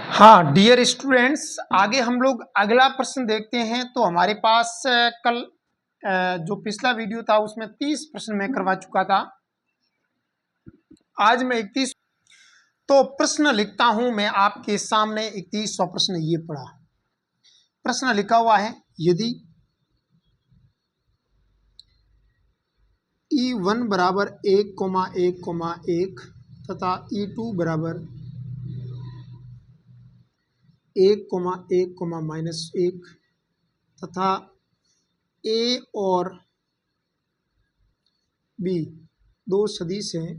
हाँ dear students, आगे हम लोग अगला प्रश्न देखते हैं। तो हमारे पास कल जो पिछला वीडियो था उसमें 30 प्रश्न मैं करवा चुका था। आज मैं 31। तो प्रश्न लिखता हूं मैं आपके सामने। 31वां प्रश्न ये पढ़ा। प्रश्न लिखा हुआ है, यदि E1 बराबर 1,1,1 तथा E2 बराबर 1,1,-1 तथा A और B दो सदिश हैं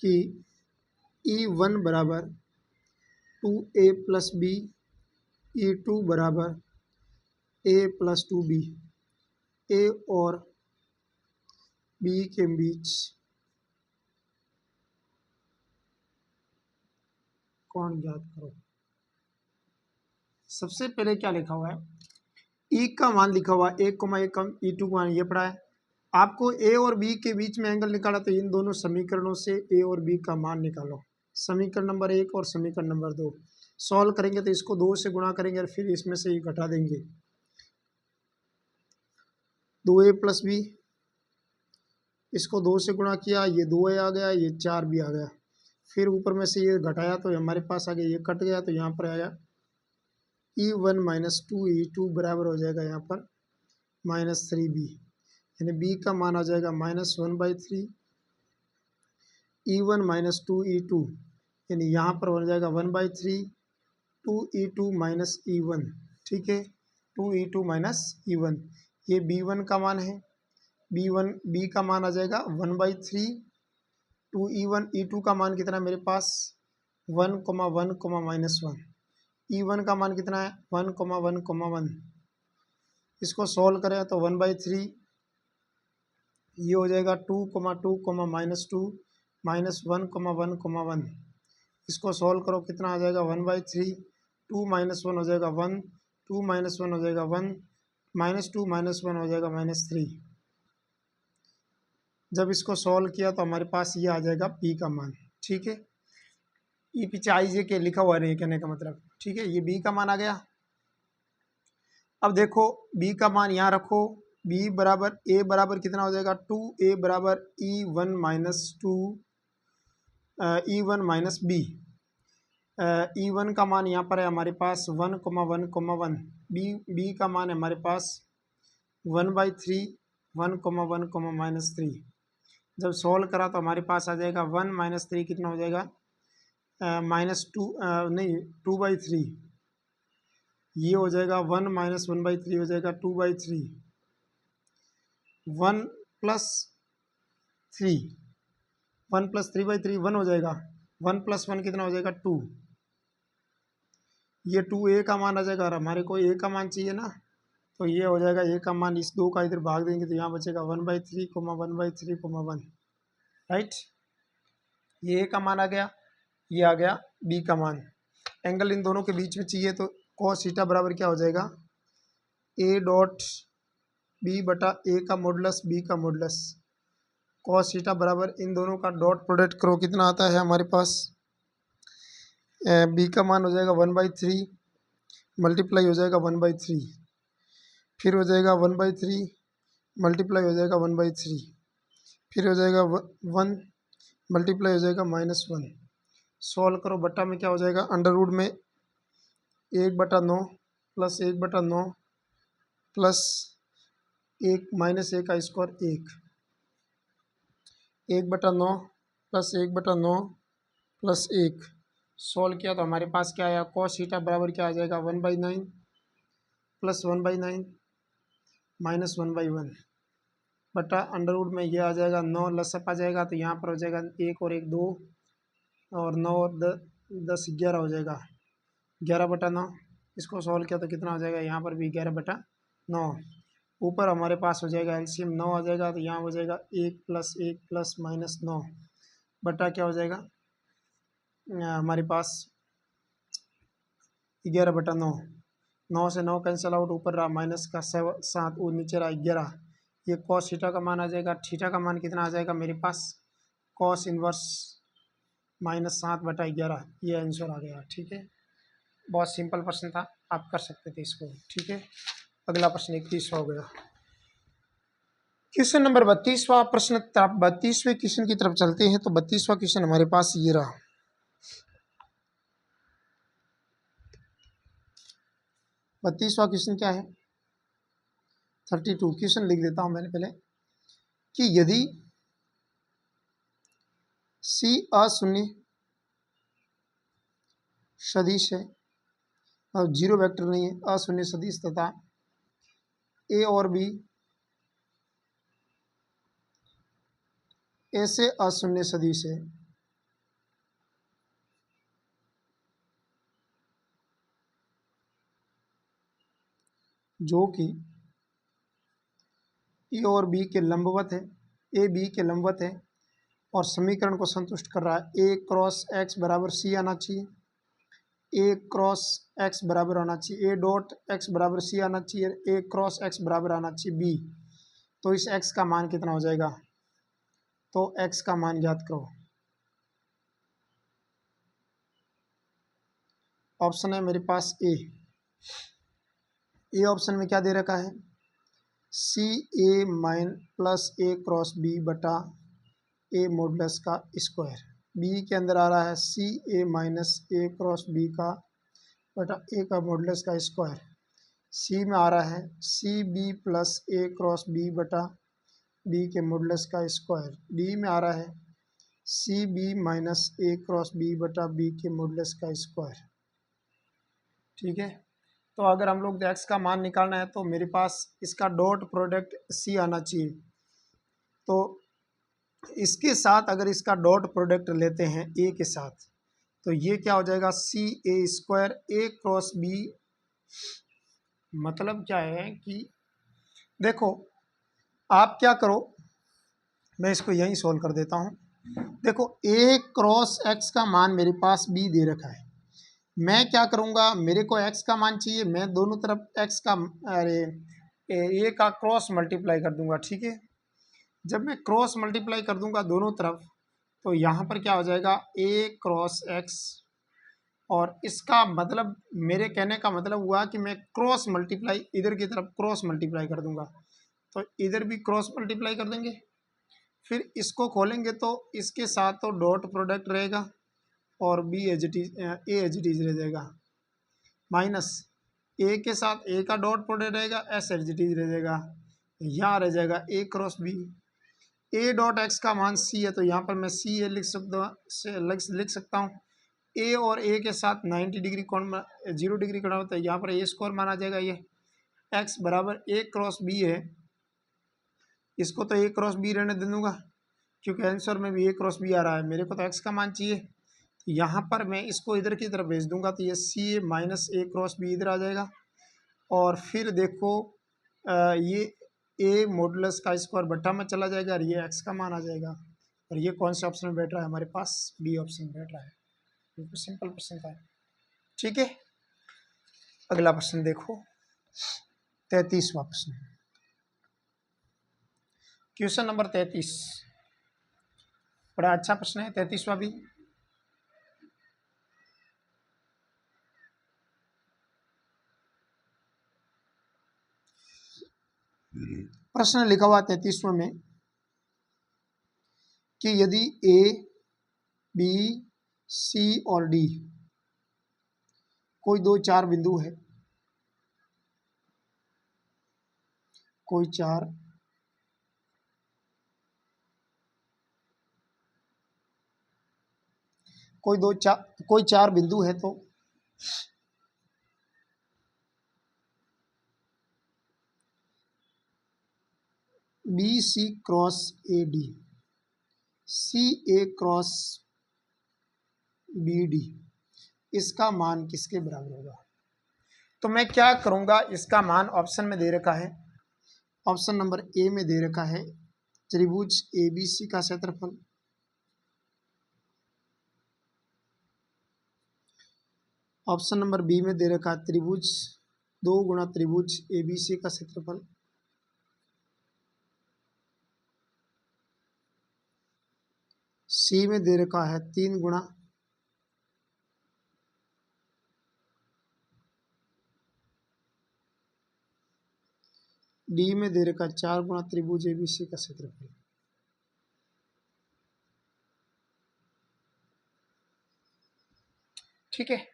कि E1 बराबर 2A प्लस बी, E2 बराबर A प्लस 2B, A और B के बीच कोण ज्ञात करो। सबसे पहले क्या लिखा हुआ है, E का मान लिखा हुआ है 1,1, E2 का मान ये पड़ा है। आपको A और B के बीच में एंगल निकाला, तो इन दोनों समीकरणों से A और B का मान निकालो। समीकरण नंबर 1 और समीकरण नंबर 2 सॉल्व करेंगे तो इसको 2 से गुणा करेंगे और फिर इसमें से ये घटा देंगे। 2A प्लस बी, इसको 2 से गुणा किया, ये 2A आ गया, ये 4B आ गया। फिर ऊपर में से ये घटाया तो हमारे पास आ गया, ये कट गया तो यहाँ पर आया E1 माइनस 2E2 बराबर हो जाएगा यहाँ पर -3B, यानी B का मान आ जाएगा -1/3। E1 माइनस 2E2 यानी यहाँ पर बन जाएगा 1/3 2E2 माइनस E1। ठीक है, 2E2 माइनस E1, ये B1 का मान है। B का मान आ जाएगा 1/3 2E1। E2 का मान कितना है मेरे पास 1,1, -1। E1 का मान कितना है 1,1,1। इसको सॉल्व करें तो 1/3, ये हो जाएगा 2,2, -2 -1,1,1। इसको सॉल्व करो, कितना आ जाएगा 1/3, 2 - 1 हो जाएगा 1, 2 - 1 हो जाएगा 1, -2 - 1 हो जाएगा -3। जब इसको सॉल्व किया तो हमारे पास ये आ जाएगा P का मान। ठीक है, ई पीछे आई जे के लिखा हुआ नहीं, कहने का मतलब। ठीक है, ये B का मान आ गया। अब देखो B का मान यहाँ रखो, B बराबर A बराबर कितना हो जाएगा 2A बराबर E1 minus 2 E1 minus B। E1 का मान यहाँ पर है हमारे पास 1,1,1। B का मान है हमारे पास 1/3 1,1, -3। जब सॉल्व करा तो हमारे पास आ जाएगा 1 - 3 कितना हो जाएगा -2 नहीं 2/3। ये हो जाएगा 1 - 1/3 हो जाएगा 2/3। 1 + 3, 1 + 3/3 1 हो जाएगा। 1 + 1 कितना हो जाएगा 2। ये 2A का मान आ जाएगा और हमारे को A का मान चाहिए ना, तो ये हो जाएगा A का मान। इस 2 का इधर भाग देंगे तो यहाँ बचेगा 1/3, 1/3, 1। राइट, ये A का मान आ गया, ये आ गया B का मान। एंगल इन दोनों के बीच में चाहिए तो cos थीटा बराबर क्या हो जाएगा A डॉट B बटा A का मॉडुलस B का मॉडुलस। cos थीटा बराबर इन दोनों का डॉट प्रोडक्ट करो, कितना आता है हमारे पास B का मान हो जाएगा 1/3 मल्टीप्लाई हो जाएगा 1/3, फिर हो जाएगा 1/3 मल्टीप्लाई हो जाएगा 1/3, फिर हो जाएगा 1 मल्टीप्लाई हो जाएगा -1। सॉल्व करो, बट्टा में क्या हो जाएगा अंडर रूट में 1/9 प्लस 1/9 प्लस 1 - 1 का स्क्वायर 1/9 प्लस 1/9 प्लस 1। सॉल्व किया तो हमारे पास क्या आया cos थीटा बराबर क्या आ जाएगा 1/9 प्लस 1/9 माइनस 1/1 बटा अंडर रूट में ये आ जाएगा 9 लसअप आ जाएगा तो यहाँ पर हो जाएगा 1 और 1 2 और 9 और 10 11 हो जाएगा 11/9। इसको सॉल्व किया तो कितना हो जाएगा यहाँ पर भी 11/9। ऊपर हमारे पास हो जाएगा एलसीएम 9 आ जाएगा तो यहाँ हो जाएगा 1 + 1 प्लस -9 बटा क्या हो जाएगा हमारे पास 11/9। 9 से 9 कैंसिल आउट, ऊपर रहा माइनस का 7 और नीचे रहा 11। ये cos थीटा का मान आ जाएगा। थीटा का मान कितना आ जाएगा मेरे पास कॉस इनवर्स -7/11, ये आंसर आ गया। ठीक है, बहुत सिंपल प्रश्न था, आप कर सकते थे इसको। ठीक है, अगला प्रश्न 31 हो गया। क्वेश्चन नंबर 32वां प्रश्न, 32वें क्वेश्चन की तरफ चलते हैं। तो 32वां क्वेश्चन हमारे पास ये रहा। 32वां क्वेश्चन क्या है, 32 क्वेश्चन लिख देता हूं मैंने पहले, कि यदि C अशून्य सदिश है और जीरो वेक्टर नहीं है, अशून्य सदिश तथा A और B ऐसे अशून्य सदिश है जो कि ए और बी के लंबवत है, ए बी के लंबवत है और समीकरण को संतुष्ट कर रहा है। ए क्रॉस एक्स बराबर सी आना चाहिए, ए क्रॉस एक्स बराबर आना चाहिए, ए डॉट एक्स बराबर सी आना चाहिए, ए क्रॉस एक्स बराबर आना चाहिए बी। तो इस एक्स का मान कितना हो जाएगा, तो एक्स का मान ज्ञात करो। ऑप्शन है मेरे पास ए ऑप्शन में क्या दे रखा है, सी ए mine plus A cross B बटा ए मॉडुलस का स्क्वायर। बी के अंदर आ रहा है सी ए माइनस ए क्रॉस बी का बटा ए का मॉडुलस का स्क्वायर। सी में आ रहा है C B plus A cross B बटा बी के मॉडुलस का स्क्वायर। डी में आ रहा है C B minus A cross B बटा बी के मॉडुलस का स्क्वायर। ठीक है, तो अगर हम लोग एक्स का मान निकालना है तो मेरे पास इसका डॉट प्रोडक्ट सी आना चाहिए। तो इसके साथ अगर इसका डॉट प्रोडक्ट लेते हैं ए के साथ, तो ये क्या हो जाएगा, सी ए स्क्वायर ए क्रॉस बी। मतलब क्या है कि देखो, आप क्या करो, मैं इसको यहीं सोल्व कर देता हूँ। देखो, ए क्रॉस एक्स का मान मेरे पास बी दे रखा है। मैं क्या करूँगा, मेरे को एक्स का मान चाहिए, मैं दोनों तरफ एक्स का अरे ए का क्रॉस मल्टीप्लाई कर दूंगा। ठीक है, जब मैं क्रॉस मल्टीप्लाई कर दूंगा दोनों तरफ, तो यहाँ पर क्या हो जाएगा, ए क्रॉस एक्स। और इसका मतलब, मेरे कहने का मतलब हुआ कि मैं क्रॉस मल्टीप्लाई इधर की तरफ क्रॉस मल्टीप्लाई कर दूंगा, तो इधर भी क्रॉस मल्टीप्लाई कर देंगे। फिर इसको खोलेंगे तो इसके साथ तो डॉट प्रोडक्ट रहेगा और B as it is A as it is रह जाएगा, माइनस ए के साथ ए का डॉट प्रोडक्ट रहेगा, एस एज इट इज रह जाएगा। यहाँ रह जाएगा A cross B. A dot X का मान सी है, तो यहाँ पर मैं सी ए लिख सकता हूँ। ए और ए के साथ 90 डिग्री कोण, 0 डिग्री कोण होता है, यहाँ पर ए स्क्वायर माना जाएगा। ये एक्स बराबर ए क्रॉस बी है, इसको तो ए क्रॉस बी रहने दे दूंगा क्योंकि आंसर में भी ए क्रॉस बी आ रहा है। मेरे को तो एक्स का मान चाहिए, तो यहाँ पर मैं इसको इधर की तरफ भेज दूंगा, तो ये सी ए माइनस ए क्रॉस बी इधर आ जाएगा। और फिर देखो, ये ए मॉडुलस का स्क्वायर बट्टा में चला जाएगा और ये एक्स का मान आ जाएगा। और ये कौन से ऑप्शन में बैठ रहा है, हमारे पास बी ऑप्शन में बैठ रहा है। बिल्कुल सिंपल प्रश्न था। ठीक है, अगला प्रश्न देखो, 33वां प्रश्न, क्वेश्चन नंबर 33। बड़ा अच्छा प्रश्न है 33वां भी। प्रश्न लिखा हुआ 33वें में कि यदि ए बी सी और डी कोई दो चार बिंदु है, कोई चार बिंदु है, तो B C cross A D, C A cross B D, इसका मान किसके बराबर होगा। तो मैं क्या करूंगा, इसका मान ऑप्शन में दे रखा है, ऑप्शन नंबर ए में दे रखा है त्रिभुज ए बी सी का क्षेत्रफल, ऑप्शन नंबर बी में दे रखा है त्रिभुज 2 गुणा त्रिभुज ए बी सी का क्षेत्रफल, सी में दे रखा है 3 गुना डी में दे रखा है 4 गुना त्रिभुज एबीसी का क्षेत्रफल। ठीक है,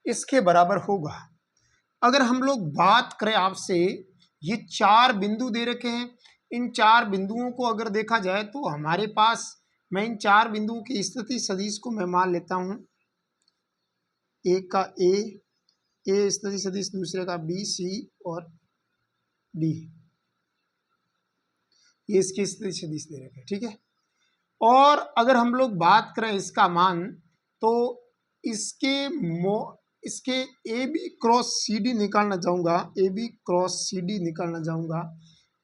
इसके बराबर होगा। अगर हम लोग बात करें आपसे, ये 4 बिंदु दे रखे हैं, इन 4 बिंदुओं को अगर देखा जाए तो हमारे पास, मैं इन 4 बिंदुओं की स्थिति सदिश को मैं मान लेता हूं, एक का ए स्थिति सदिश, दूसरे का बी, सी और डी, ये इसकी स्थिति सदिश दे रखे हैं। ठीक है, और अगर हम लोग बात करें इसका मान, तो इसके A B cross C D निकालना चाहूँगा, A B cross C D निकालना चाहूँगा,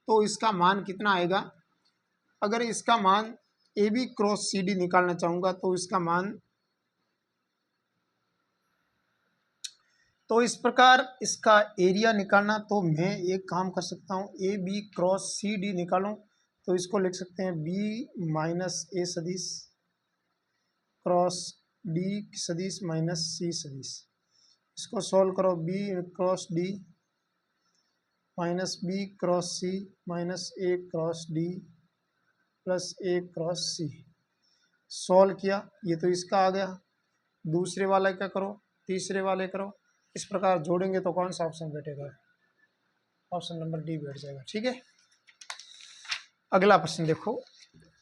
तो इसका मान कितना आएगा? अगर इसका मान A B cross C D निकालना चाहूँगा तो इसका मान, तो इस प्रकार इसका एरिया निकालना, तो मैं एक काम कर सकता हूँ, A B cross C D निकालूँ तो इसको लिख सकते हैं बी माइनस ए सदिश क्रॉस डी सदिश माइनस सी सदिश। इसको सॉल्व करो, B cross D minus B cross C minus A cross D plus A cross C. Solve किया, ये तो इसका आ गया। दूसरे वाला क्या करो, तीसरे वाले करो, इस प्रकार जोड़ेंगे तो कौन सा ऑप्शन बैठेगा? ऑप्शन नंबर डी बैठ जाएगा। ठीक है, अगला प्रश्न देखो,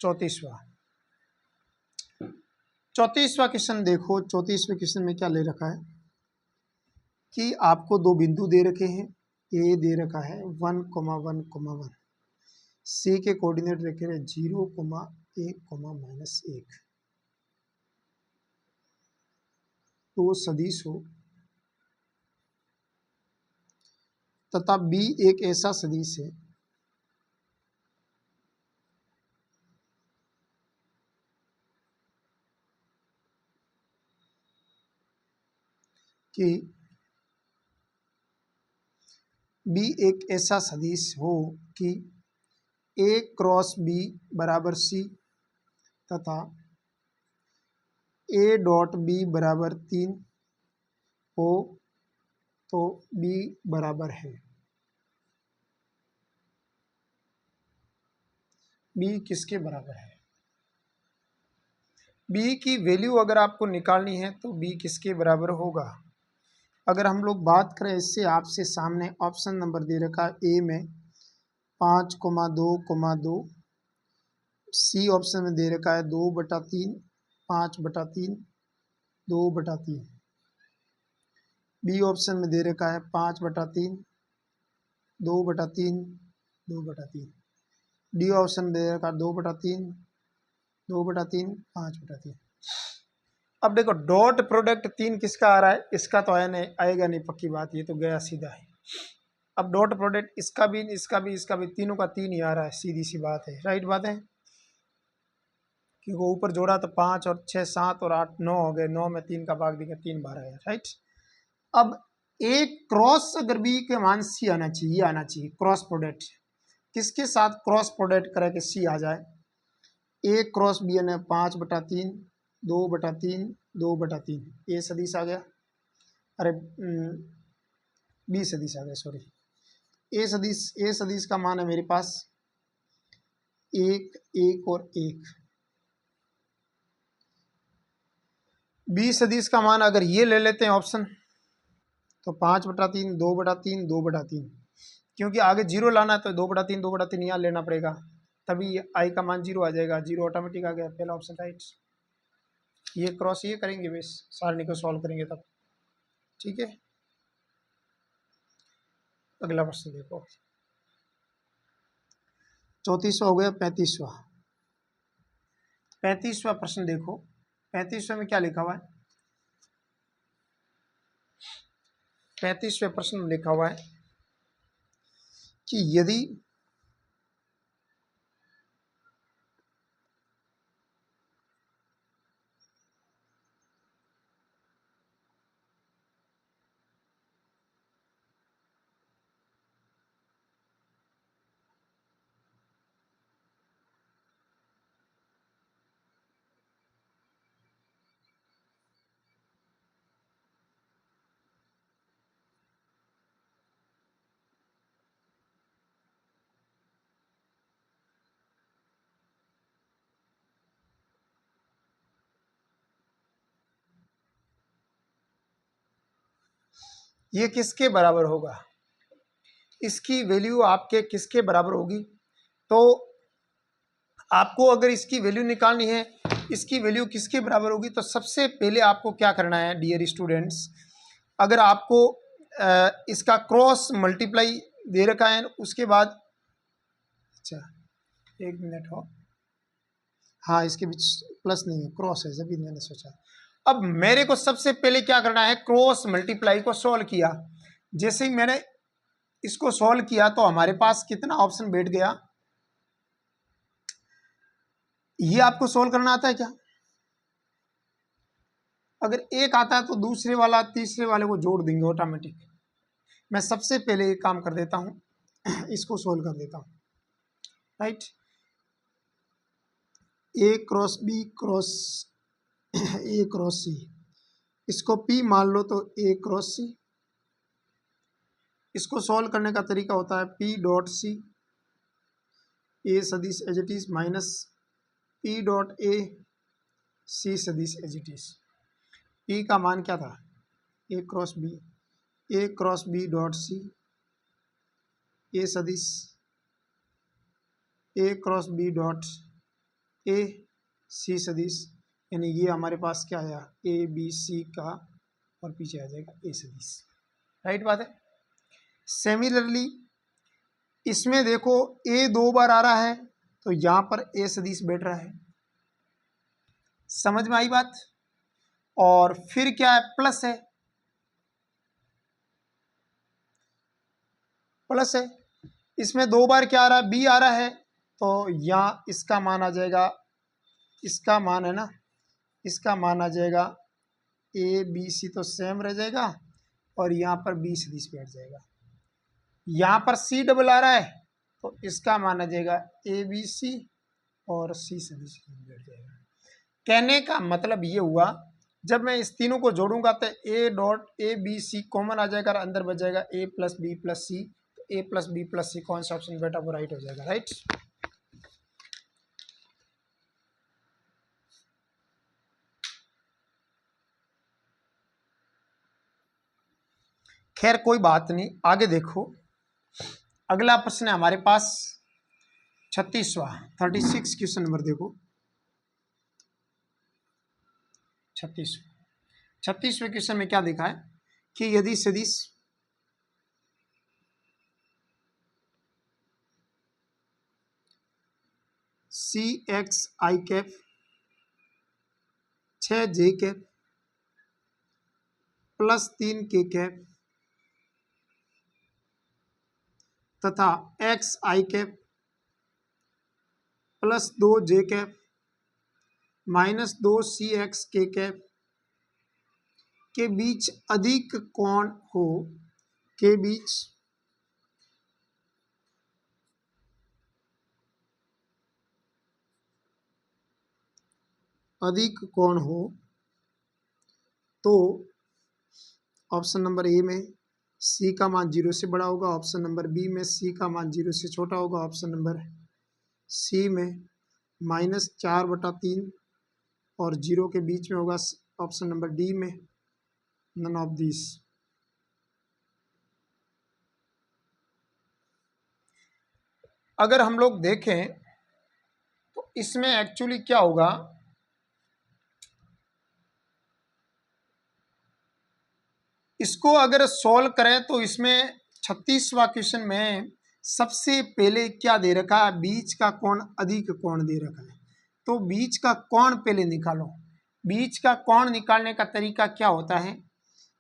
34वां क्वेश्चन देखो। 34वें क्वेश्चन में क्या ले रखा है कि आपको 2 बिंदु दे रखे हैं, ए दे रखा है 1,1,1, सी के कोऑर्डिनेट रखे हैं 0,1,-1, तो सदिश हो तथा बी एक ऐसा सदिश है कि बी एक ऐसा सदिश हो कि ए क्रॉस बी बराबर सी तथा ए डॉट बी बराबर 3 हो, तो बी बराबर है। बी किसके बराबर है? बी की वैल्यू अगर आपको निकालनी है तो बी किसके बराबर होगा? अगर हम लोग बात करें इससे, आपसे सामने ऑप्शन नंबर दे रखा है ए में 5,2,2, सी ऑप्शन में दे रखा है 2/3, 5/3, 2/3, बी ऑप्शन में दे रखा है 5/3, 2/3, 2/3, डी ऑप्शन में दे रखा है 2/3, 2/3, 5/3। अब देखो, डॉट प्रोडक्ट 3 किसका आ रहा है? इसका तो आया नहीं, आएगा नहीं, पक्की बात, ये तो गया सीधा है। अब डॉट प्रोडक्ट इसका भी, इसका भी, इसका भी, तीनों का 3 ही आ रहा है, सीधी सी बात है, राइट बात है। क्योंकि ऊपर जोड़ा तो 5 और 6 7 और 8 9 हो गए, 9 में 3 का भाग देंगे, 3 बार आया, राइट। अब ए क्रॉस अगर बी के मान सी आना चाहिए, आना चाहिए क्रॉस प्रोडक्ट, किसके साथ क्रॉस प्रोडक्ट करे कि सी आ जाए? ए क्रॉस बी यानी 5/3, 2/3, 2/3, ए सदिश आ गया, अरे बी सदिश आ गया, सॉरी। ए सदिश का मान है मेरे पास 1 1 और 1। बी सदिश का मान अगर ये ले लेते हैं ऑप्शन, तो 5/3, 2/3, 2/3, क्योंकि आगे 0 लाना है तो 2/3, 2/3 यहाँ लेना पड़ेगा, तभी आई का मान 0 आ जाएगा, 0 ऑटोमेटिक आ गया, पहला ऑप्शन राइट। ये क्रॉस ये करेंगे बेस, सारणी को सॉल्व करेंगे तब। ठीक है, अगला प्रश्न देखो, 34वां हो गया। 35वां प्रश्न देखो। 35वें में क्या लिखा हुआ है? 35वें प्रश्न में लिखा हुआ है कि यदि ये किसके बराबर होगा, इसकी वैल्यू आपके किसके बराबर होगी। तो आपको अगर इसकी वैल्यू निकालनी है, इसकी वैल्यू किसके बराबर होगी, तो सबसे पहले आपको क्या करना है डियर स्टूडेंट्स, अगर आपको इसका क्रॉस मल्टीप्लाई दे रखा है उसके बाद, अच्छा एक मिनट हो, हाँ इसके बीच प्लस नहीं है, क्रॉस है, जब मैंने सोचा। अब मेरे को सबसे पहले क्या करना है, क्रॉस मल्टीप्लाई को सॉल्व किया। जैसे ही मैंने इसको सॉल्व किया तो हमारे पास कितना ऑप्शन बैठ गया, ये आपको सॉल्व करना आता है क्या, अगर एक आता है तो दूसरे वाला तीसरे वाले को जोड़ देंगे ऑटोमेटिक। मैं सबसे पहले एक काम कर देता हूं, इसको सॉल्व कर देता हूं, right. A cross B cross A cross C, इसको पी मान लो तो ए क्रॉस सी। इसको सॉल्व करने का तरीका होता है पी डॉट सी ए सदिश as it is minus P dot A C सदिश एज इट इज। पी का मान क्या था, A cross B, A cross B dot C A सदिश A cross B dot A C सदिश, यानी ये हमारे पास क्या आया ए बी सी का, और पीछे आ जाएगा ए सदिश, राइट बात है। सिमिलरली इसमें देखो ए 2 बार आ रहा है तो यहां पर ए सदिश बैठ रहा है, समझ में आई बात। और फिर क्या है, प्लस है, प्लस है, इसमें 2 बार क्या आ रहा है, बी आ रहा है, तो यहाँ इसका मान आ जाएगा, इसका मान है ना, इसका मान आ जाएगा ए बी सी तो सेम रह जाएगा, और यहाँ पर बी सदिश बैठ जाएगा। यहाँ पर सी डबल आ रहा है तो इसका मान आ जाएगा ए बी सी और सी सदिश बैठ जाएगा। कहने का मतलब ये हुआ, जब मैं इस तीनों को जोड़ूंगा तो A dot A B C common आ जाएगा और अंदर बच जाएगा A plus B plus C, तो A plus B plus C कौन सा ऑप्शन बेटा वो राइट हो जाएगा, राइट। खैर कोई बात नहीं, आगे देखो अगला प्रश्न है हमारे पास 36वां 36 क्वेश्चन नंबर देखो। 36वें क्वेश्चन में क्या देखा है कि यदि सदिश सी एक्स आई कैप 6 जे कैप प्लस 3 के कैप तथा एक्स आई कैप प्लस 2 जे कैप माइनस 2 सी एक्स के कैप के बीच अधिक कोण हो, के बीच अधिक कोण हो, तो ऑप्शन नंबर ए में सी का मान 0 से बड़ा होगा, ऑप्शन नंबर बी में सी का मान 0 से छोटा होगा, ऑप्शन नंबर सी में -4/3 और 0 के बीच में होगा, ऑप्शन नंबर डी में नन ऑफ दिस। अगर हम लोग देखें तो इसमें एक्चुअली क्या होगा, इसको अगर सॉल्व करें तो इसमें 36वां क्वेश्चन में सबसे पहले क्या दे रखा है, बीच का कोण अधिक कोण दे रखा है, तो बीच का कोण पहले निकालो। बीच का कोण निकालने का तरीका क्या होता है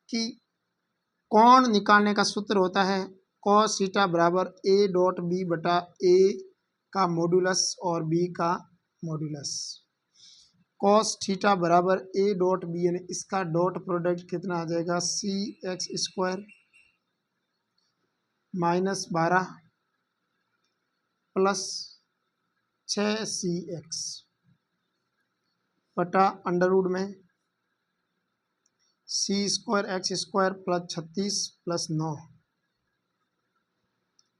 कि कोण निकालने का सूत्र होता है कॉस थीटा बराबर ए डॉट बी बटा ए का मॉड्यूलस और बी का मॉड्यूलस। कॉस थीटा बराबर ए डॉट बी, यानी इसका डॉट प्रोडक्ट कितना आ जाएगा, C X square -12 plus 6 C X बटा अंडर रूट में C square X square plus 36 plus 9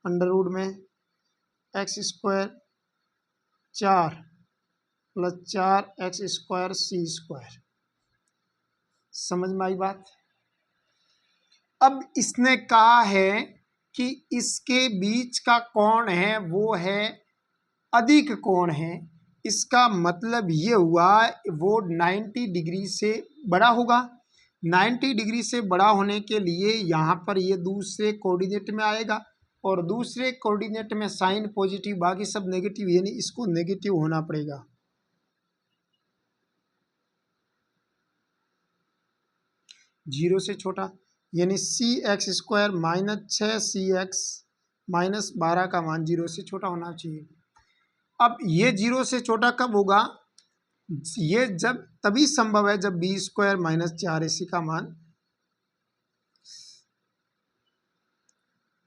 under root में X square 4 plus 4 X square C square. समझ में आई बात। अब इसने कहा है कि इसके बीच का कोण है वो है अधिक कोण है, इसका मतलब ये हुआ वो 90 डिग्री से बड़ा होगा। 90 डिग्री से बड़ा होने के लिए यहाँ पर ये दूसरे कोऑर्डिनेट में आएगा और दूसरे कोऑर्डिनेट में साइन पॉजिटिव बाकी सब नेगेटिव, यानी इसको नेगेटिव होना पड़ेगा। जीरो से छोटा यानी C X square minus 6 CX minus 12 का मान जीरो से छोटा होना चाहिए। अब ये जीरो से छोटा कब होगा? ये जब तभी संभव है जब बी स्क्वायर माइनस 4AC का मान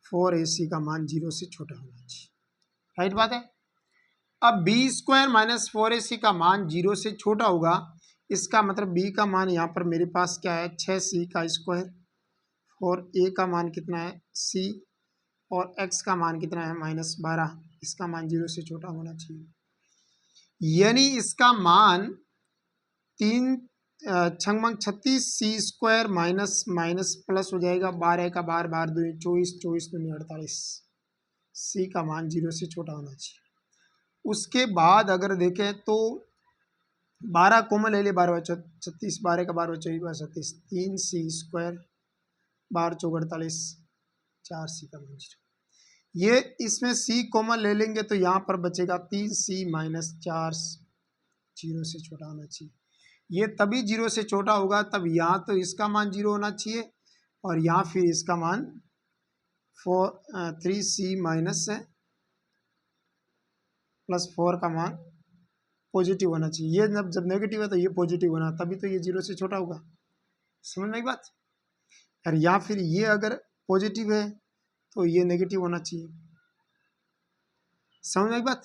4AC का मान जीरो से छोटा होना चाहिए। राइट बात है। अब बी स्क्वायर माइनस 4AC का मान जीरो से छोटा होगा, इसका मतलब बी का मान यहाँ पर मेरे पास क्या है 6C का स्क्वायर और ए का मान कितना है C और x का मान कितना है -12, इसका मान जीरो से छोटा होना चाहिए। यानी इसका मान 3 छंग 36C square minus minus plus हो जाएगा 12 का 12 12 दूनी 24 24 दूनी 48, C का मान जीरो से छोटा होना चाहिए। उसके बाद अगर देखें तो 12 कॉमन ले ले 12 36, 12 का 12 24 36, 3C स्क्वायर 12 चौक 48, 4C का मान जीरो। ये इसमें C कॉमन ले लेंगे तो यहाँ पर बचेगा 3C माइनस 4, जीरो से छोटा होना चाहिए। ये तभी जीरो से छोटा होगा तब यहाँ तो इसका मान जीरो होना चाहिए और यहाँ फिर इसका मान 3C माइनस प्लस 4 का मान पॉजिटिव होना चाहिए। ये जब नेगेटिव है तो ये पॉजिटिव होना, तभी तो ये जीरो से छोटा होगा। समझ में आई बात? और या फिर ये अगर पॉजिटिव है तो ये नेगेटिव होना चाहिए। समझ में आई बात?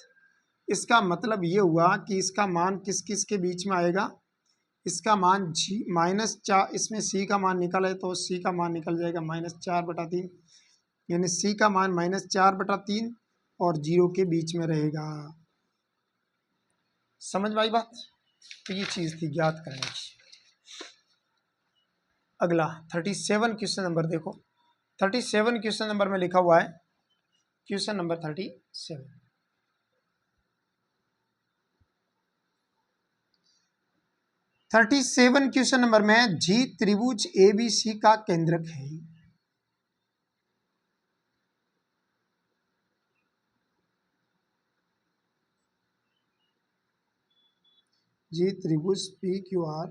इसका मतलब ये हुआ कि इसका मान किस किस के बीच में आएगा, इसका मान जी -4, इसमें C का मान निकले तो C का मान निकल जाएगा -4/3, यानी C का मान -4/3 और जीरो के बीच में रहेगा। समझ में आई बात? तो ये चीज़ थी ज्ञात करने की। अगला 37 क्वेश्चन नंबर देखो। 37 क्वेश्चन नंबर में लिखा हुआ है, क्वेश्चन नंबर 37 क्वेश्चन नंबर में जी त्रिभुज ABC का केंद्रक है। जी त्रिभुज PQR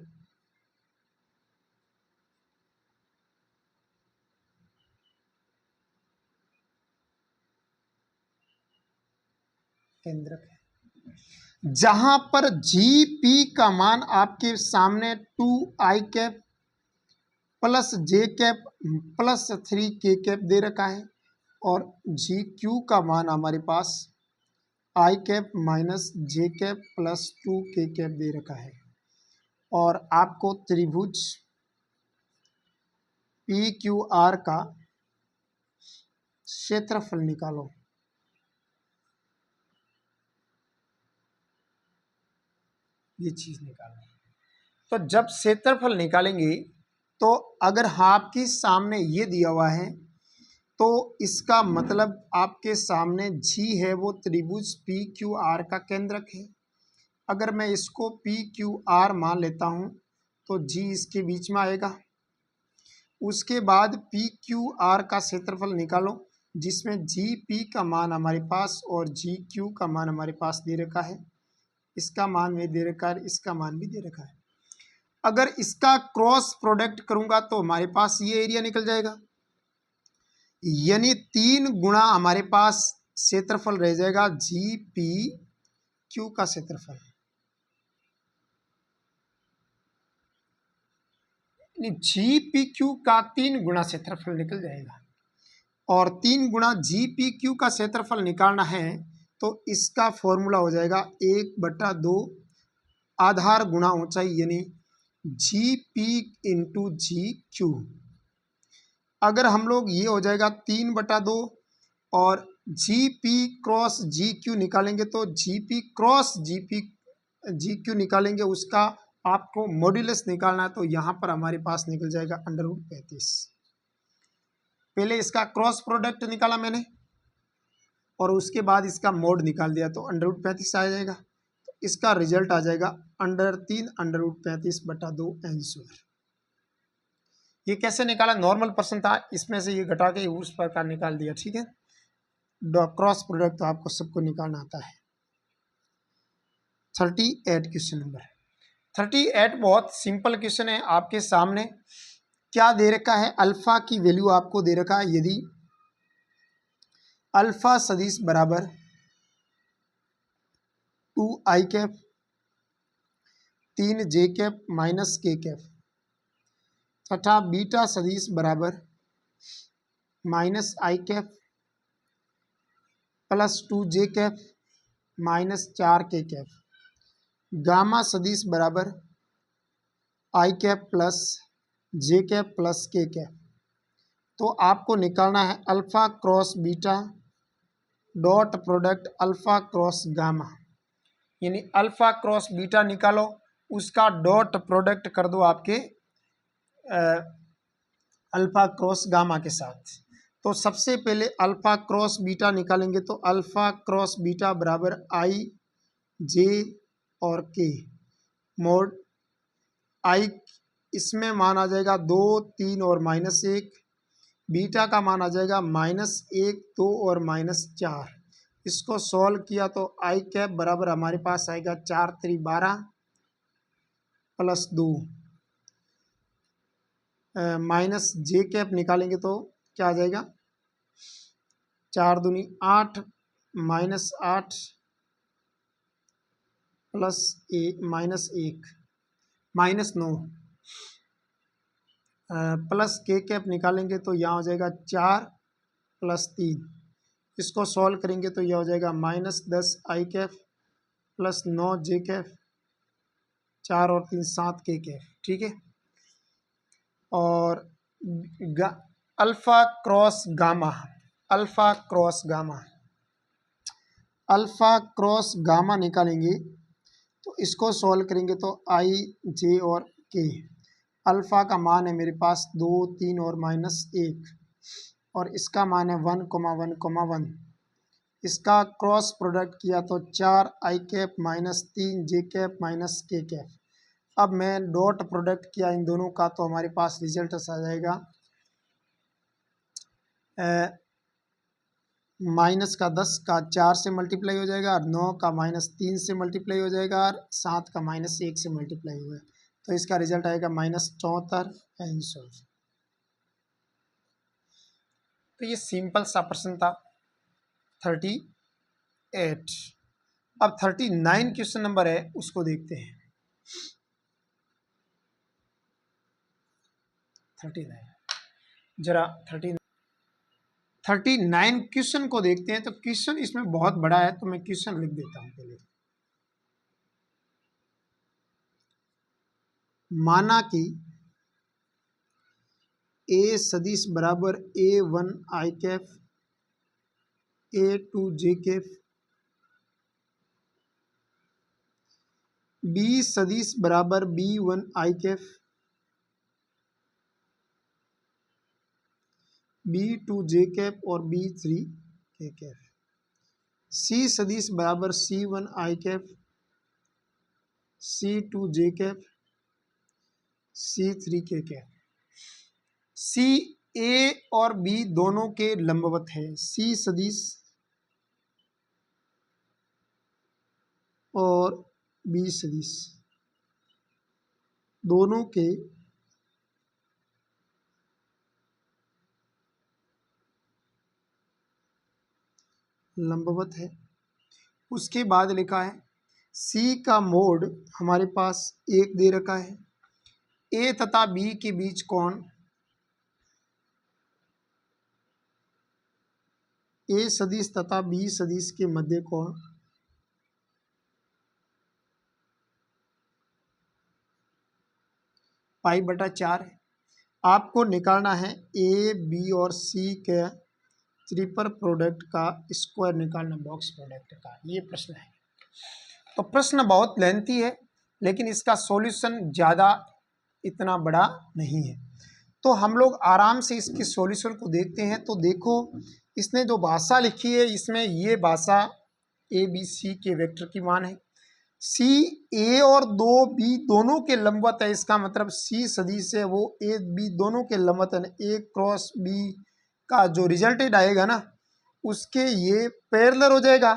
केंद्रक है, जहां पर GP का मान आपके सामने 2I cap plus J cap plus 3K cap दे रखा है और GQ का मान हमारे पास I cap minus J cap plus 2K cap दे रखा है और आपको त्रिभुज PQR का क्षेत्रफल निकालो। ये चीज निकालनी। तो जब क्षेत्रफल निकालेंगे तो अगर आपके सामने ये दिया हुआ है तो इसका मतलब आपके सामने जी है वो त्रिभुज PQR का केंद्रक है। अगर मैं इसको PQR मान लेता हूँ तो जी इसके बीच में आएगा। उसके बाद PQR का क्षेत्रफल निकालो जिसमें GP का मान हमारे पास और GQ का मान हमारे पास दे रखा है। इसका मान भी दे रखा है, इसका मान भी दे रखा है। अगर इसका क्रॉस प्रोडक्ट करूंगा तो हमारे पास ये एरिया निकल जाएगा, यानी 3 गुणा हमारे पास क्षेत्रफल रह जाएगा GPQ का क्षेत्रफल, यानी GPQ का 3 गुणा क्षेत्रफल निकल जाएगा। और 3 गुणा GPQ का क्षेत्रफल निकालना है तो इसका फॉर्मूला हो जाएगा 1/2 आधार गुणा ऊंचाई, यानी GP इंटू GQ। अगर हम लोग ये हो जाएगा 3/2 और GP क्रॉस GQ निकालेंगे तो GP क्रॉस GQ निकालेंगे, उसका आपको मॉड्यूलस निकालना है तो यहाँ पर हमारे पास निकल जाएगा √35। पहले इसका क्रॉस प्रोडक्ट निकाला मैंने और उसके बाद इसका मोड निकाल दिया, तो √35 आ जाएगा। तो इसका रिजल्ट आ जाएगा √3 √35/2 आंसर। ये कैसे निकाला? नॉर्मल पर्सन था, इसमें से ये घटा के उस प्रकार निकाल दिया। ठीक है, क्रॉस प्रोडक्ट तो आपको सबको निकालना आता है। 38 क्वेश्चन नंबर 38 बहुत सिंपल क्वेश्चन है। आपके सामने क्या दे रखा है? अल्फा की वैल्यू आपको दे रखा है। यदि अल्फा सदिश बराबर 2i cap 3j cap -k cap तथा बीटा सदिश बराबर -i cap +2j cap -4k cap, gamma सदिश बराबर i cap +j cap +k cap. तो आपको निकालना है alpha cross beta dot product alpha cross gamma, यानी अल्फा क्रॉस बीटा निकालो, उसका डॉट प्रोडक्ट कर दो आपके अल्फा क्रॉस गामा के साथ। तो सबसे पहले अल्फा क्रॉस बीटा निकालेंगे, तो अल्फा क्रॉस बीटा बराबर i j और k मोड i इसमें मान आ जाएगा 2 3 और -1, बीटा का मान आ जाएगा -1 2 और -4। इसको सॉल्व किया तो i कैप बराबर हमारे पास आएगा 4 3 12 +2 -j कैप निकालेंगे तो क्या आ जाएगा? 4 दूनी 8 -8 +1 -9 प्लस k कैप निकालेंगे तो यहाँ हो जाएगा 4 +3। इसको सॉल्व करेंगे तो यह हो जाएगा -10 i कैप +9 j कैप 4 और 3 7 k कैप। ठीक है, और alpha cross gamma, alpha cross gamma, alpha cross gamma निकालेंगे तो इसको सॉल्व करेंगे तो i j और k, अल्फा का मान है मेरे पास 2 3 और -1 और इसका मान है 1,1,1। इसका क्रॉस प्रोडक्ट किया तो 4 i cap -3 j cap -k cap. अब मैं डॉट प्रोडक्ट किया इन दोनों का तो हमारे पास रिजल्ट आ जाएगा माइनस का 10 का 4 से मल्टीप्लाई हो जाएगा और 9 का -3 से मल्टीप्लाई हो जाएगा और 7 का -1 से मल्टीप्लाई होगा, तो इसका रिजल्ट आएगा -74 आंसर। तो ये सिंपल सा प्रश्न था 38। अब 39 क्वेश्चन नंबर है, उसको देखते हैं। 39 जरा 39 क्वेश्चन को देखते हैं। तो क्वेश्चन इसमें बहुत बड़ा है, तो मैं क्वेश्चन लिख देता हूं पहले। माना कि a सदिश बराबर a1 i cap a2 j cap, b सदिश बराबर b1 i cap b2 j cap और b3 k कैप, c सदिश बराबर c1 i cap c2 j cap c3 k cap. c a और b दोनों के लंबवत है, c सदिश और b सदिश दोनों के लंबवत है। उसके बाद लिखा है c का मोड हमारे पास 1 दे रखा है। a तथा b के बीच कोण a सदिश तथा b सदिश के मध्य कोण π/4 है। आपको निकालना है a b और c के ट्रिपल प्रोडक्ट का स्क्वायर निकालना, बॉक्स प्रोडक्ट का, ये प्रश्न है। तो प्रश्न बहुत लेंथी है, लेकिन इसका सॉल्यूशन ज़्यादा इतना बड़ा नहीं है। तो हम लोग आराम से इसके सॉल्यूशन को देखते हैं। तो देखो इसने जो भाषा लिखी है इसमें ये भाषा ए बी सी के वेक्टर की मान है। सी ए और दो बी दोनों के लंबवत है, इसका मतलब सी सदिश है वो ए बी दोनों के लंबवत है। ए क्रॉस बी का जो रिजल्टेड आएगा ना उसके ये पैरेलल हो जाएगा,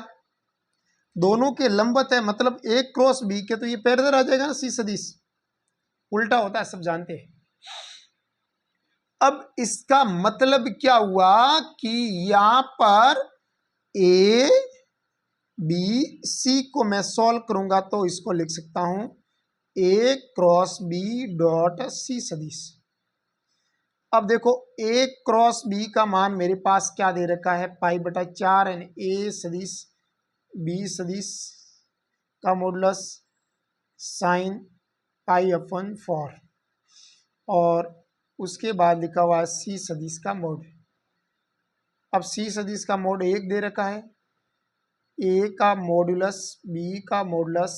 दोनों के लंबवत है मतलब ए क्रॉस बी के, तो ये पैरेलल आ जाएगा ना सी सदिश। उल्टा होता है सब जानते हैं। अब इसका मतलब क्या हुआ कि यहां पर ए बी सी को मैं सॉल्व करूंगा तो इसको लिख सकता हूं ए क्रॉस बी डॉट सी सदिश। अब देखो ए क्रॉस बी का मान मेरे पास क्या दे रखा है पाई बटा 4 एन ए सदिश बी सदिश का मॉडुलस साइन पाई अपन 4 और उसके बाद लिखा हुआ है सी सदिश का मोड। अब सी सदिश का मोड 1 दे रखा है, ए का मॉडुलस बी का मॉडुलस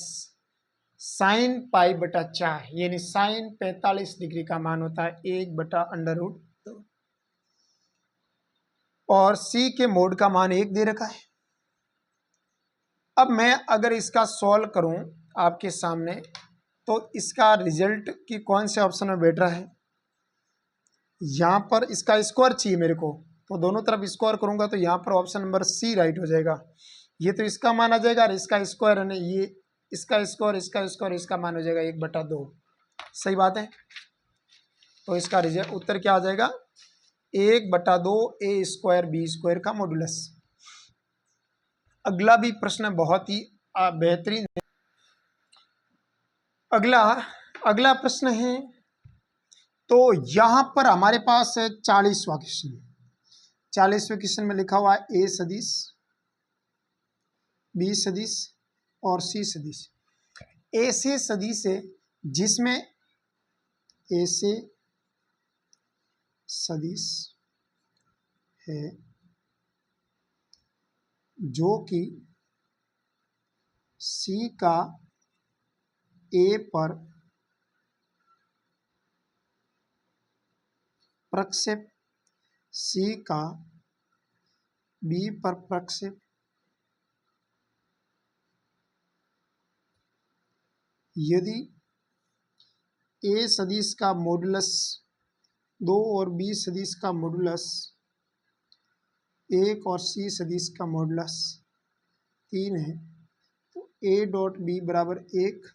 साइन पाई बटा 4 यानी साइन 45 डिग्री का मान होता है 1 बटा √2 और सी के मोड का मान 1 दे रखा है। अब मैं अगर इसका सॉल्व करूं आपके सामने तो इसका रिजल्ट की कौन से ऑप्शन में बैठ रहा है, यहाँ पर इसका स्क्वायर चाहिए मेरे को, तो दोनों तरफ स्क्वायर करूंगा तो यहाँ पर ऑप्शन नंबर सी राइट हो जाएगा। ये तो इसका मान आ जाएगा और इसका स्क्वायर है ना, ये इसका स्क्वायर इसका स्क्वायर इसका मान हो जाएगा 1 बटा 2। सही बात है। तो इसका रिजल्ट उत्तर क्या आ जाएगा 1 बटा 2 ए स्क्वायर बी स्क्वायर का मॉडुलस। अगला भी प्रश्न बहुत ही बेहतरीन है। अगला प्रश्न है, तो यहां पर हमारे पास है 40वां क्वेश्चन। 40वें क्वेश्चन में लिखा हुआ है ए सदिश बी सदिश और सी सदिश। ऐसे सदिश है जिसमें ऐसे सदिश है जो कि सी का ए पर प्रक्षेप सी का बी पर प्रक्षेप यदि ए सदिश का मॉडुलस 2 और बी सदिश का मॉडुलस 1 और सी सदिश का मॉडुलस 3 है तो ए डॉट बी बराबर 1,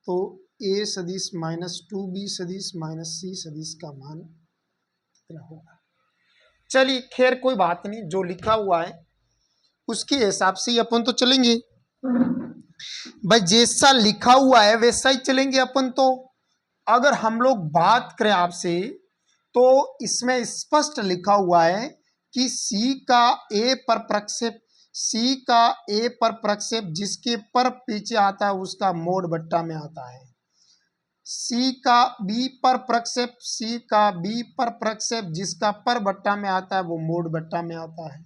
तो ए सदिश माइनस 2 बी सदिश माइनस सी सदिश का मान कितना होगा। चलिए खैर कोई बात नहीं, जो लिखा हुआ है उसके हिसाब से ही अपन तो चलेंगे भाई, जैसा लिखा हुआ है वैसा ही चलेंगे अपन। तो अगर हम लोग बात करें आपसे तो इसमें स्पष्ट लिखा हुआ है कि सी का ए पर प्रक्षेप सी का ए पर प्रक्षेप जिसके पर पीछे आता है उसका मोड बट्टा में आता है। सी का बी पर प्रक्षेप सी का बी पर प्रक्षेप जिसका पर बट्टा में आता है वो मोड बट्टा में आता है।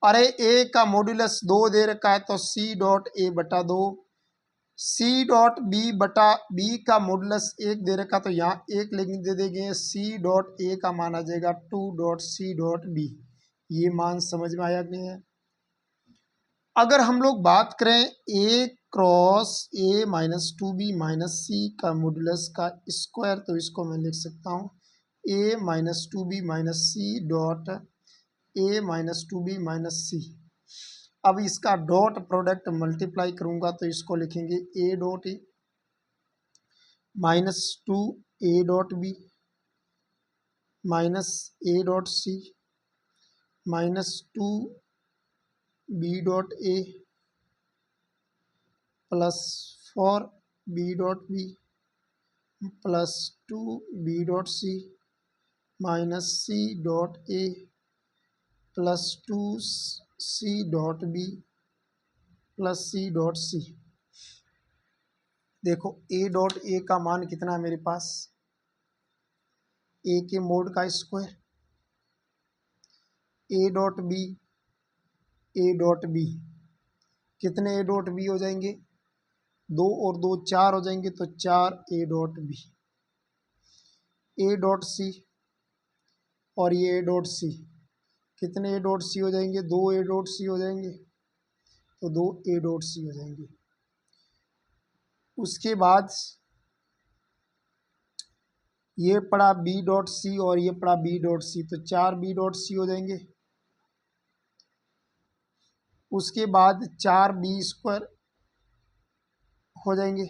अरे ए का मॉडुलस 2 दे रखा है तो सी डॉट ए बटा 2, सी डॉट बी बटा बी का मॉडुलस 1 दे रखा तो यहाँ 1 लेकिन दे देंगे, सी डॉट ए का मान आ जाएगा 2 डॉट सी डॉट बी। ये मान समझ में आया कि नहीं है। अगर हम लोग बात करें A cross A minus 2 B minus C का मॉडुलस का स्क्वायर तो इसको मैं लिख सकता हूँ A minus 2 B minus C dot A minus 2 B minus C. अब इसका डॉट प्रोडक्ट मल्टीप्लाई करूंगा तो इसको लिखेंगे A dot A minus 2 A dot B minus A dot C minus 2 B dot A plus 4 B dot B plus 2 B dot C minus C dot A plus 2 C dot B plus C dot C. देखो A dot ए का मान कितना है मेरे पास, ए के mode का square, ए dot B कितने ए dot B हो जाएंगे, 2 और 2 4 हो जाएंगे तो 4 A dot B. A dot C और ये ए डॉट सी, कितने ए डॉट सी हो जाएंगे? 2 ए डॉट सी हो जाएंगे, तो 2 ए डॉट सी हो जाएंगे। उसके बाद ये पड़ा बी डॉट सी और ये पड़ा बी डॉट सी, तो 4 बी डॉट सी हो जाएंगे। उसके बाद 4 बी स्क्वायर हो जाएंगे।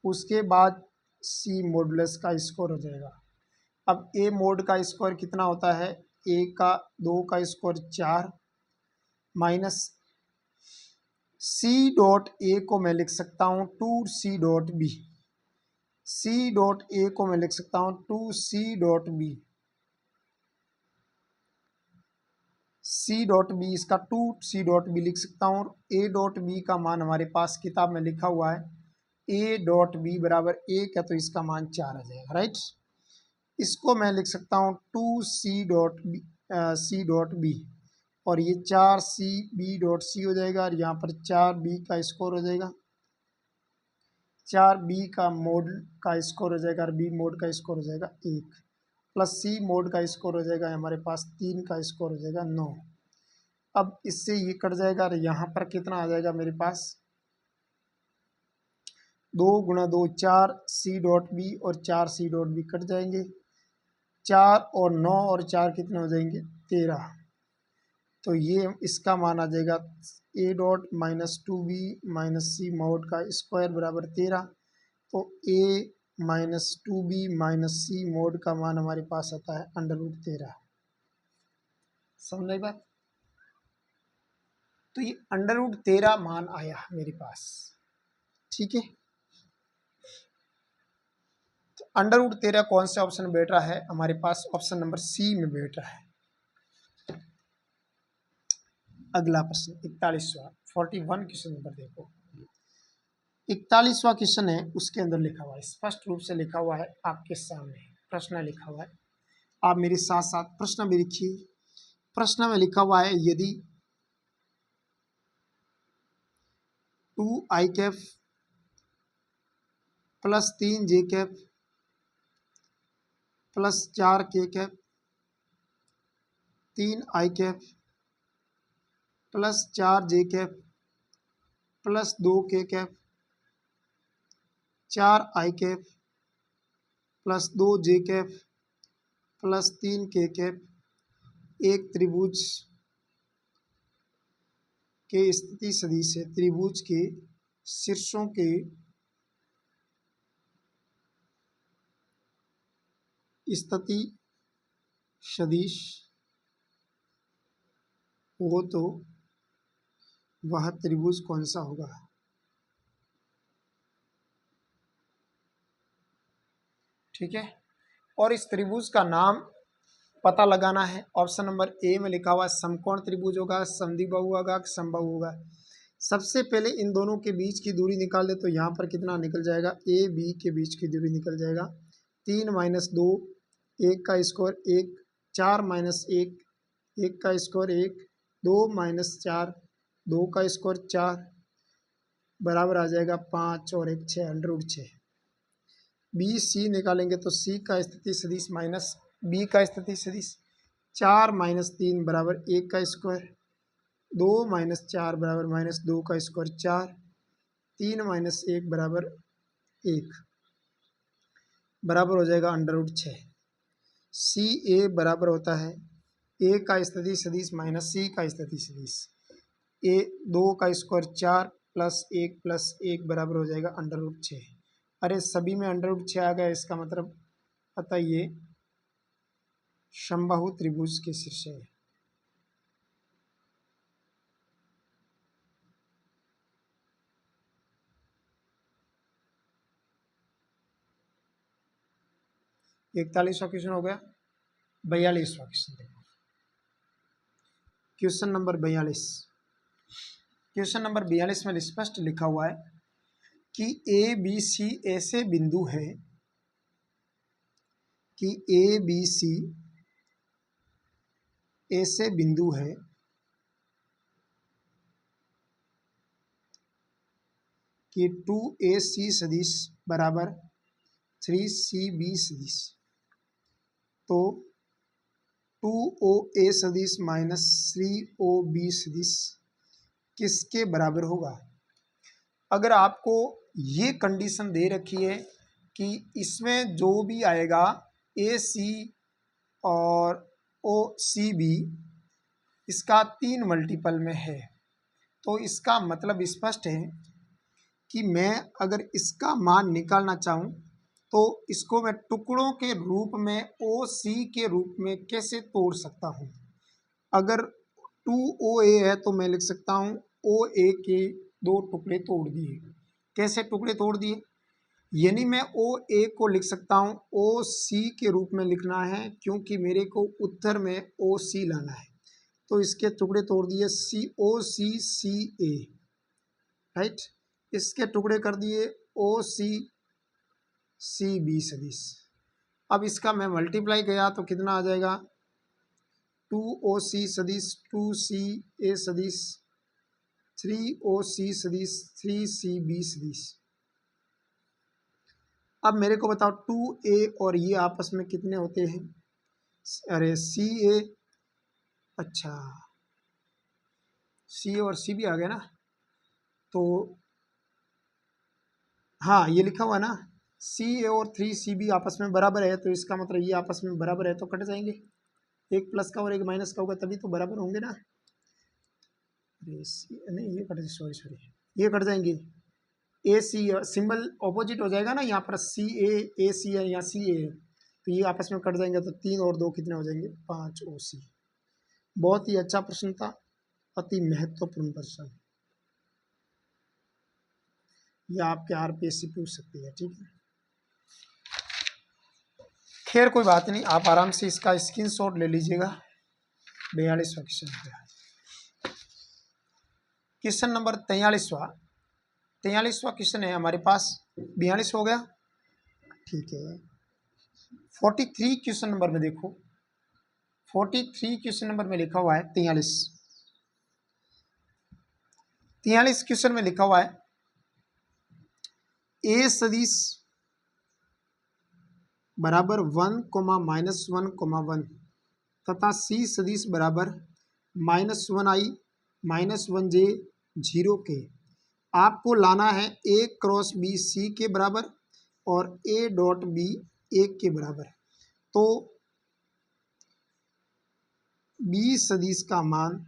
उसके बाद सी मॉडुलस का स्क्वायर हो जाएगा। अब ए मोड का स्क्वायर कितना होता है? ए का 2 का square 4 minus C dot A को मैं लिख सकता हूँ 2 C dot B. C dot A को मैं लिख सकता हूँ 2 C dot B. C dot B इसका 2 सी डॉट बी लिख सकता हूँ। ए डॉट बी का मान हमारे पास किताब में लिखा हुआ है, ए डॉट बी बराबर 1 है, तो इसका मान 4 आ जाएगा, राइट। इसको मैं लिख सकता हूँ 2 C dot B, C dot B, और ये 4 सी बी डॉट सी हो जाएगा, और यहाँ पर 4 बी का स्कोर हो जाएगा, 4 बी का मोड का स्कोर हो जाएगा, और बी मोड का स्कोर हो जाएगा 1, प्लस सी मोड का स्कोर हो जाएगा हमारे पास 3 का स्कोर हो जाएगा 9। अब इससे ये कट जाएगा, और यहाँ पर कितना आ जाएगा मेरे पास? 2 गुणा 2 4 सी डॉट बी और 4 सी डॉट बी कट जाएंगे, 4 और 9 और 4 कितने हो जाएंगे? 13। तो ये इसका मान आ जाएगा A dot minus 2 B minus C mod का स्क्वायर बराबर 13। तो A minus 2 B minus C mod का मान हमारे पास आता है √13। समझ बात? तो ये √13 मान आया मेरे पास, ठीक है। तो √13 कौन से ऑप्शन में बैठ रहा है? हमारे पास ऑप्शन नंबर सी में बैठ रहा है। अगला प्रश्न 41वां 41 क्वेश्चन नंबर देखो। 41वां क्वेश्चन है, उसके अंदर लिखा हुआ है, स्पष्ट रूप से लिखा हुआ है आपके सामने, प्रश्न लिखा हुआ है। आप मेरे साथ साथ प्रश्न भी लिखिए। प्रश्न में लिखा हुआ है, यदि 2i cap plus 3j cap plus 4k cap 3i cap plus 4j cap plus 2k cap 4i cap plus 2j cap plus 3k cap एक त्रिभुज के स्थिति सदिश है। त्रिभुज के शीर्षों के स्थिति सदिश हो तो वह त्रिभुज कौन सा होगा? ठीक है, और इस त्रिभुज का नाम पता लगाना है। ऑप्शन नंबर ए में लिखा हुआ समकोण त्रिभुज होगा, समद्विबाहु होगा, समबाहु होगा। सबसे पहले इन दोनों के बीच की दूरी निकाल दे, तो यहाँ पर कितना निकल जाएगा? ए बी के बीच की दूरी निकल जाएगा 3 माइनस 2, 1 का स्क्वायर 1, 4 माइनस 1, 1 का स्क्वायर 1, 2 माइनस 4, 2 का स्क्वायर 4 बराबर आ जाएगा 5 और 1 6 √6। बी सी निकालेंगे तो सी का स्थिति सदिश माइनस बी का स्थिति सदिश 4 माइनस 3 बराबर 1 का स्क्वायर, 2 माइनस 4 बराबर माइनस 2 का स्क्वायर 4, 3 माइनस 1 बराबर 1 बराबर हो जाएगा √6। सी ए बराबर होता है ए का स्थिति सदिश माइनस सी का स्थिति सदिश, ए 2 का स्क्वायर 4 प्लस 1 बराबर हो जाएगा √6। अरे सभी में √6 आ गया, इसका मतलब अतः ये समबाहु त्रिभुज के शीर्ष है। इकतालीसवां क्वेश्चन हो गया। 42वां क्वेश्चन देखो। Question number 42। क्वेश्चन नंबर 42 में स्पष्ट लिखा हुआ है कि ए बी सी ऐसे बिंदु है कि ए बी सी ऐसे बिंदु है कि 2ac सदिश बराबर 3CB सदिश, तो 2OA सदिश माइनस 3OB सदिश किसके बराबर होगा। अगर आपको ये कंडीशन दे रखी है कि इसमें जो भी आएगा AC और OCB इसका 3 मल्टीपल में है, तो इसका मतलब स्पष्ट है कि मैं अगर इसका मान निकालना चाहूँ तो इसको मैं टुकड़ों के रूप में OC के रूप में कैसे तोड़ सकता हूँ। अगर 2OA है तो मैं लिख सकता हूँ OA के 2 टुकड़े तोड़ दिए। कैसे टुकड़े तोड़ दिए, यानी मैं OA को लिख सकता हूँ OC के रूप में लिखना है, क्योंकि मेरे को उत्तर में OC लाना है। तो इसके टुकड़े तोड़ दिए OCCA, राइट। इसके टुकड़े कर दिए OCCB सदिश। अब इसका मैं मल्टीप्लाई किया तो कितना आ जाएगा, 2OC सदिश 2CA सदिश 3OC सदिश 3CB सदिश। अब मेरे को बताओ 2A और ये आपस में कितने होते हैं। अरे CA, अच्छा C और C भी आ गया ना, तो हाँ ये लिखा हुआ ना CA और 3CB आपस में बराबर है, तो इसका मतलब ये आपस में बराबर है तो कट जाएंगे। एक प्लस का और एक माइनस का होगा तभी तो बराबर होंगे ना। नहीं ये कट, सॉरी ये कट जाएंगे। AC सिंबल ऑपोजिट हो जाएगा ना, यहाँ पर CA AC है, यहाँ CA है, तो ये आपस में कट जाएंगे, तो 3 और 2 कितने हो जाएंगे, 5 OC। बहुत ही अच्छा प्रश्न था, अति महत्वपूर्ण प्रश्न, यह आपके RPSC पूछ सकती है, ठीक है। खैर कोई बात नहीं, आप आराम से इसका स्क्रीनशॉट ले लीजिएगा। 42वां क्वेश्चन, क्वेश्चन नंबर 43वां क्वेश्चन है हमारे पास। 42 हो गया, ठीक है। 43 क्वेश्चन नंबर में देखो, 43 क्वेश्चन नंबर में लिखा हुआ है 43 क्वेश्चन में लिखा हुआ है A सदिश बराबर 1, -1, तथा C सदिश बराबर -1i -1j 0 के। आपको लाना है A क्रॉस B C के बराबर और A डॉट B 1 के बराबर। तो B सदिश का मान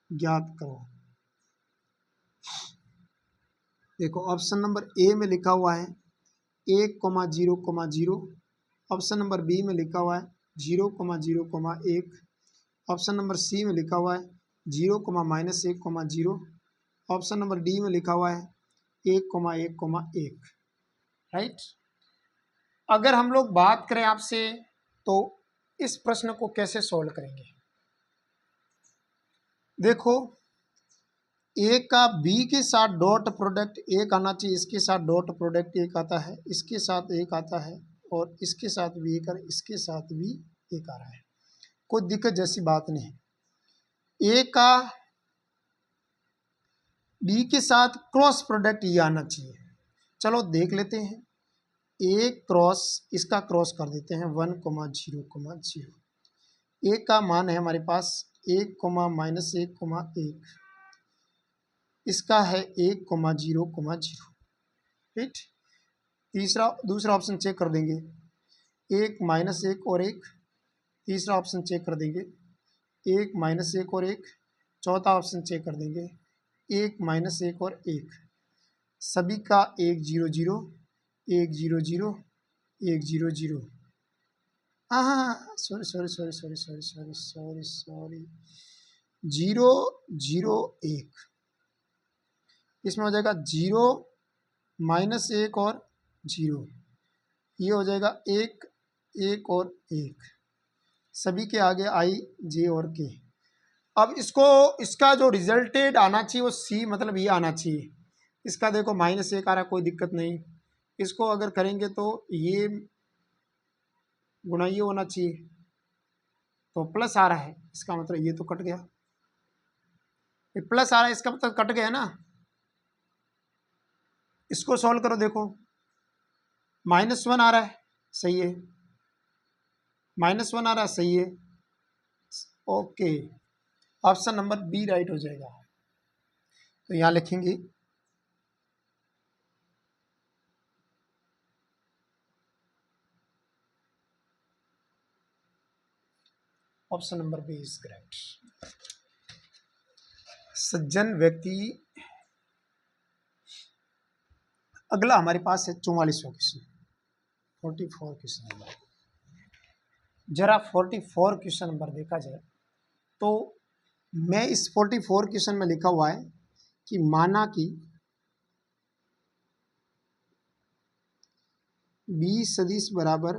ज्ञात करो। देखो ऑप्शन नंबर A में लिखा हुआ है 1,0,0, ऑप्शन नंबर B में लिखा हुआ है 0,0,1, ऑप्शन नंबर C में लिखा हुआ है 0,-1,0, ऑप्शन नंबर D में लिखा हुआ है 1,1,1, राइट। अगर हम लोग बात करें आपसे तो इस प्रश्न को कैसे सॉल्व करेंगे। देखो A का B के साथ डॉट प्रोडक्ट 1 आना चाहिए, इसके साथ डॉट प्रोडक्ट 1 आता है, इसके साथ 1 आता है, और इसके साथ भी 1 और इसके साथ भी 1 आ रहा है। कोई दिक्कत जैसी बात नहीं है। A का B के साथ क्रॉस प्रोडक्ट ये आना चाहिए। चलो देख लेते हैं। A क्रॉस, इसका क्रॉस कर देते हैं 1,0,0। A का मान है हमारे पास 1,-1,1, इसका है 1,0,0, राइट। दूसरा ऑप्शन चेक कर देंगे, 1,-1 और 1, तीसरा ऑप्शन चेक कर देंगे 1,-1 और 1, चौथा ऑप्शन चेक कर देंगे 1,-1 और 1, सभी का 1,0,0, 1,0,0, 1,0,0। हाँ, सॉरी 0,0,1, इसमें हो जाएगा 0,-1 और 0, ये हो जाएगा 1, 1 और 1, सभी के आगे I J और K। अब इसका जो रिजल्टेड आना चाहिए वो C, मतलब ये आना चाहिए। इसका देखो -1 आ रहा है, कोई दिक्कत नहीं। इसको अगर करेंगे तो ये गुणा ये होना चाहिए, तो प्लस आ रहा है, इसका मतलब ये तो कट गया। ये प्लस आ रहा है, इसका मतलब कट गया ना। इसको सॉल्व करो, देखो -1 आ रहा है, सही है, -1 आ रहा है, सही है, okay, option number B right हो जाएगा। तो यहाँ लिखेंगे option number B is correct. सज्जन व्यक्ति। अगला हमारे पास है 44वां क्वेश्चन, 44 क्वेश्चन नंबर। जरा 44 क्वेश्चन नंबर देखा जाए तो मैं इस 44 क्वेश्चन में लिखा हुआ है कि माना कि बी सदिश बराबर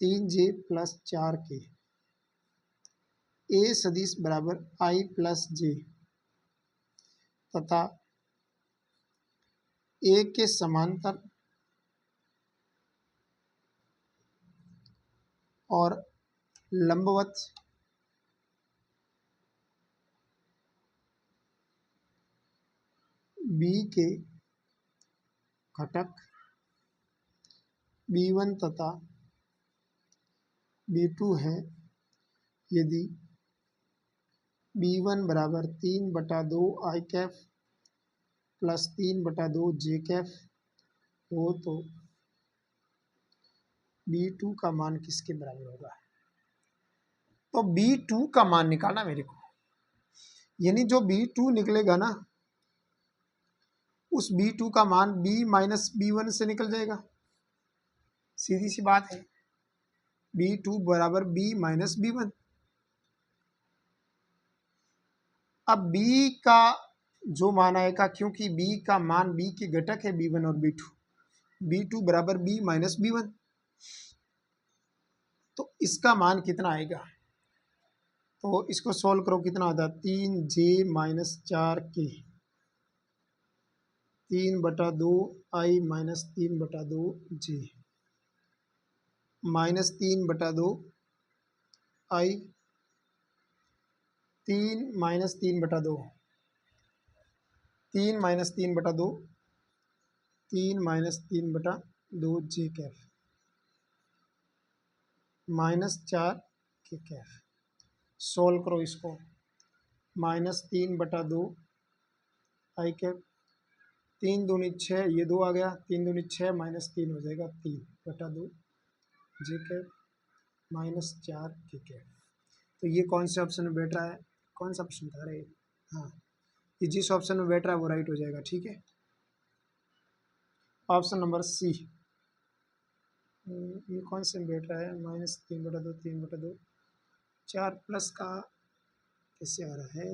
3j + 4k, ए सदिश बराबर i + j तथा ए के समांतर और लंबवत बी के घटक b1 तथा b2 है यदि b1 बराबर 3/2 i कैफ प्लस 3/2 जे कैफ हो तो b2 का मान किसके बराबर होगा। तो b2 का मान निकालना मेरे को, यानी जो b2 निकलेगा ना उस b2 का मान b - b1 से निकल जाएगा, सीधी सी बात है, b2 बराबर b - b1। अब b का जो मान आएगा, क्योंकि b का मान b के घटक है b1 और b2 बराबर b - b1, तो इसका मान कितना आएगा। तो इसको सॉल्व करो, कितना आता है 3j - 4k, 3/2 i - 3/2 j -3/2 i, 3 - 3/2, 3 - 3/2, 3 - 3/2 j Kaif -4k Kaif. Solve करो इसको, -3/2 आई कैप, 3 दूनी 6, ये 2 आ गया, 3 दूनी 6 -3 हो जाएगा 3/2 जे कैप -4k कैप। तो ये कौन से ऑप्शन में बैठ रहा है, कौन सा ऑप्शन था, अरे हाँ, ये जिस ऑप्शन में बैठ रहा है वो राइट हो जाएगा, ठीक है। ऑप्शन नंबर सी, ये कौन से में बैठ रहा है, -3/2, 3/2, 4 प्लस का कैसे आ रहा है,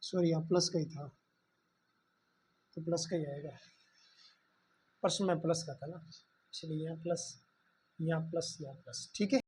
सॉरी यहाँ प्लस का ही था, तो प्लस का ही आएगा, परसों में प्लस का था ना, इसलिए यहाँ प्लस, यहाँ प्लस, यहाँ प्लस, ठीक है।